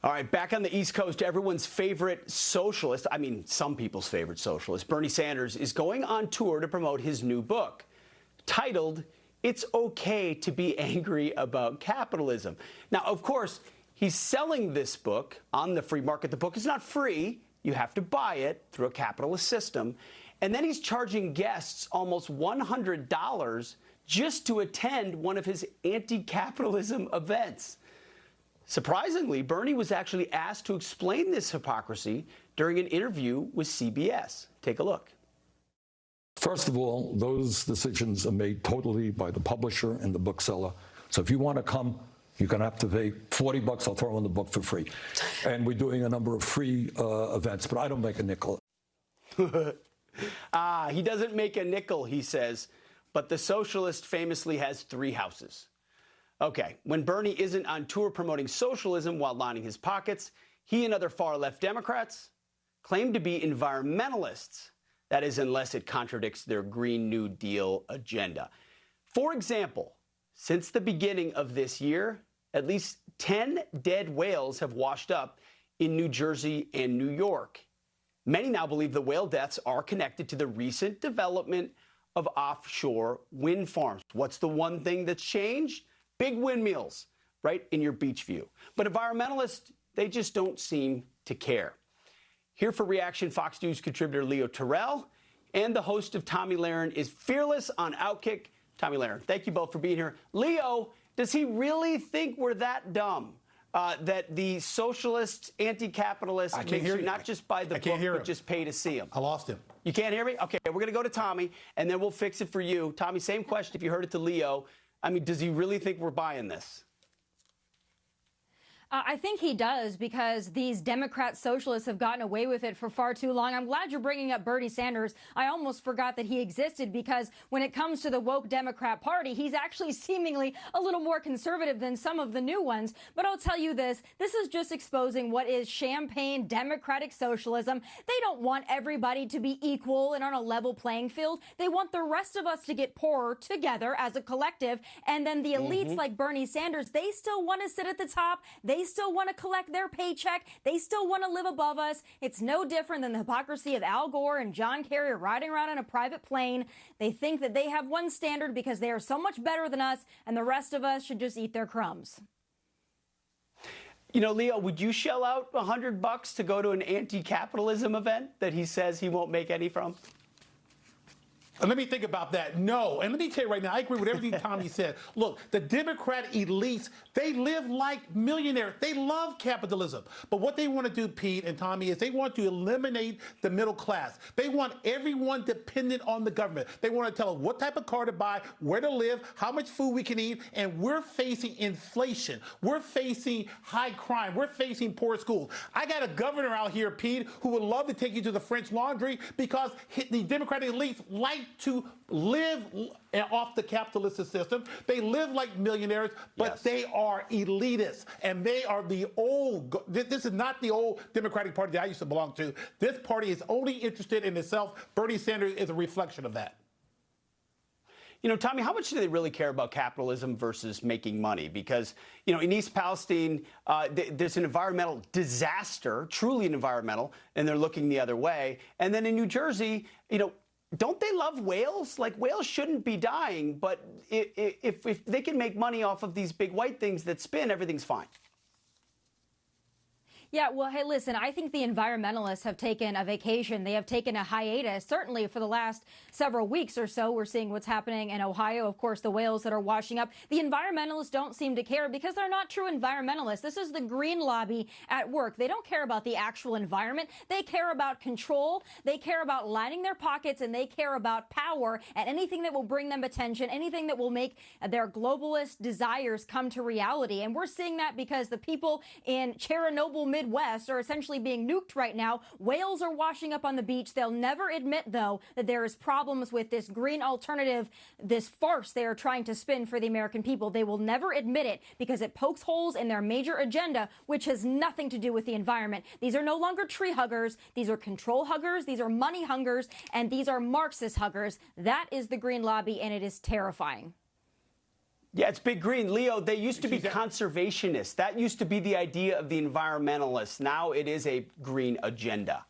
All right, back on the East Coast, everyone's favorite socialist, I mean, some people's favorite socialist, Bernie Sanders, is going on tour to promote his new book, titled, "It's Okay to Be Angry About Capitalism." Now, of course, he's selling this book on the free market. The book is not free. You have to buy it through a capitalist system. And then he's charging guests almost $100 just to attend one of his anti-capitalism events. Surprisingly, Bernie was actually asked to explain this hypocrisy during an interview with CBS. Take a look. First of all, those decisions are made totally by the publisher and the bookseller. So if you want to come, you're going to have to pay $40. I'll throw in the book for free. And we're doing a number of free events, but I don't make a nickel. He doesn't make a nickel, he says, but the socialist famously has 3 houses. Okay, when Bernie isn't on tour promoting socialism while lining his pockets, he and other far-left Democrats claim to be environmentalists. That is, unless it contradicts their Green New Deal agenda. For example, since the beginning of this year, at least 10 dead whales have washed up in New Jersey and New York. Many now believe the whale deaths are connected to the recent development of offshore wind farms. What's the one thing that's changed? Big windmills right in your beach view. But environmentalists, they just don't seem to care. Here for reaction, Fox News contributor Leo Terrell and the host of Tomi Lahren is fearless on Outkick, Tomi Lahren. Thank you both for being here. Leo, does he really think we're that dumb? That the socialist, anti-capitalist makes you not just buy the book, but just pay to see him? I lost him. You can't hear me? Okay, we're going to go to Tomi, and then we'll fix it for you. Tomi, same question if you heard it to Leo. I mean, does he really think we're buying this? I think he does, because these Democrat socialists have gotten away with it for far too long. I'm glad you're bringing up Bernie Sanders. I almost forgot that he existed, because when it comes to the woke Democrat Party, he's actually seemingly a little more conservative than some of the new ones. But I'll tell you this is just exposing what is champagne democratic socialism. They don't want everybody to be equal and on a level playing field. They want the rest of us to get poorer together as a collective. And then the elites like Bernie Sanders, they still want to sit at the top. They still want to collect their paycheck. They still want to live above us. It's no different than the hypocrisy of Al Gore and John Kerry riding around in a private plane. They think that they have one standard because they are so much better than us, and the rest of us should just eat their crumbs. You know, Leo, would you shell out $100 to go to an anti-capitalism event that he says he won't make any from? Let me think about that. No. And let me tell you right now, I agree with everything Tomi said. Look, the Democrat elites, they live like millionaires. They love capitalism. But what they want to do, Pete and Tomi, is they want to eliminate the middle class. They want everyone dependent on the government. They want to tell us what type of car to buy, where to live, how much food we can eat. And we're facing inflation. We're facing high crime. We're facing poor schools. I got a governor out here, Pete, who would love to take you to the French Laundry, because the Democratic elites like to live off the capitalist system. They live like millionaires, but they are elitists, and they are the old. This is not the old Democratic Party that I used to belong to. This party is only interested in itself. Bernie Sanders is a reflection of that. You know, Tomi, how much do they really care about capitalism versus making money? Because, you know, in East Palestine, there's an environmental disaster, truly an environmental, and they're looking the other way. And then in New Jersey, you know, don't they love whales? Like, whales shouldn't be dying, but if they can make money off of these big white things that spin, everything's fine. Yeah, well, hey, listen, I think the environmentalists have taken a vacation. They have taken a hiatus, certainly for the last several weeks or so. We're seeing what's happening in Ohio, of course, the whales that are washing up. The environmentalists don't seem to care, because they're not true environmentalists. This is the green lobby at work. They don't care about the actual environment. They care about control. They care about lining their pockets, and they care about power and anything that will bring them attention, anything that will make their globalist desires come to reality. And we're seeing that because the people in Chernobyl, Midwest, are essentially being nuked right now. Whales are washing up on the beach. They'll never admit, though, that there is problems with this green alternative, this farce they are trying to spin for the American people. They will never admit it, because it pokes holes in their major agenda, which has nothing to do with the environment. These are no longer tree huggers. These are control huggers. These are money hungers, and these are Marxist huggers. That is the green lobby, and it is terrifying. Yeah, it's big green. Leo, they used to be conservationists. That used to be the idea of the environmentalists. Now it is a green agenda.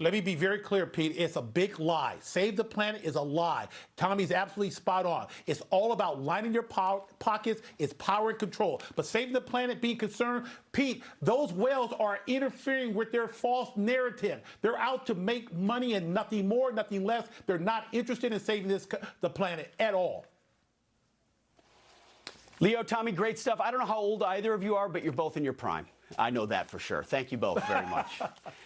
Let me be very clear, Pete. It's a big lie. Save the planet is a lie. Tommy's absolutely spot on. It's all about lining your pockets. It's power and control. But saving the planet, being concerned, Pete, those whales are interfering with their false narrative. They're out to make money and nothing more, nothing less. They're not interested in saving the planet at all. Leo, Tommy, great stuff. I don't know how old either of you are, but you're both in your prime. I know that for sure. Thank you both very much.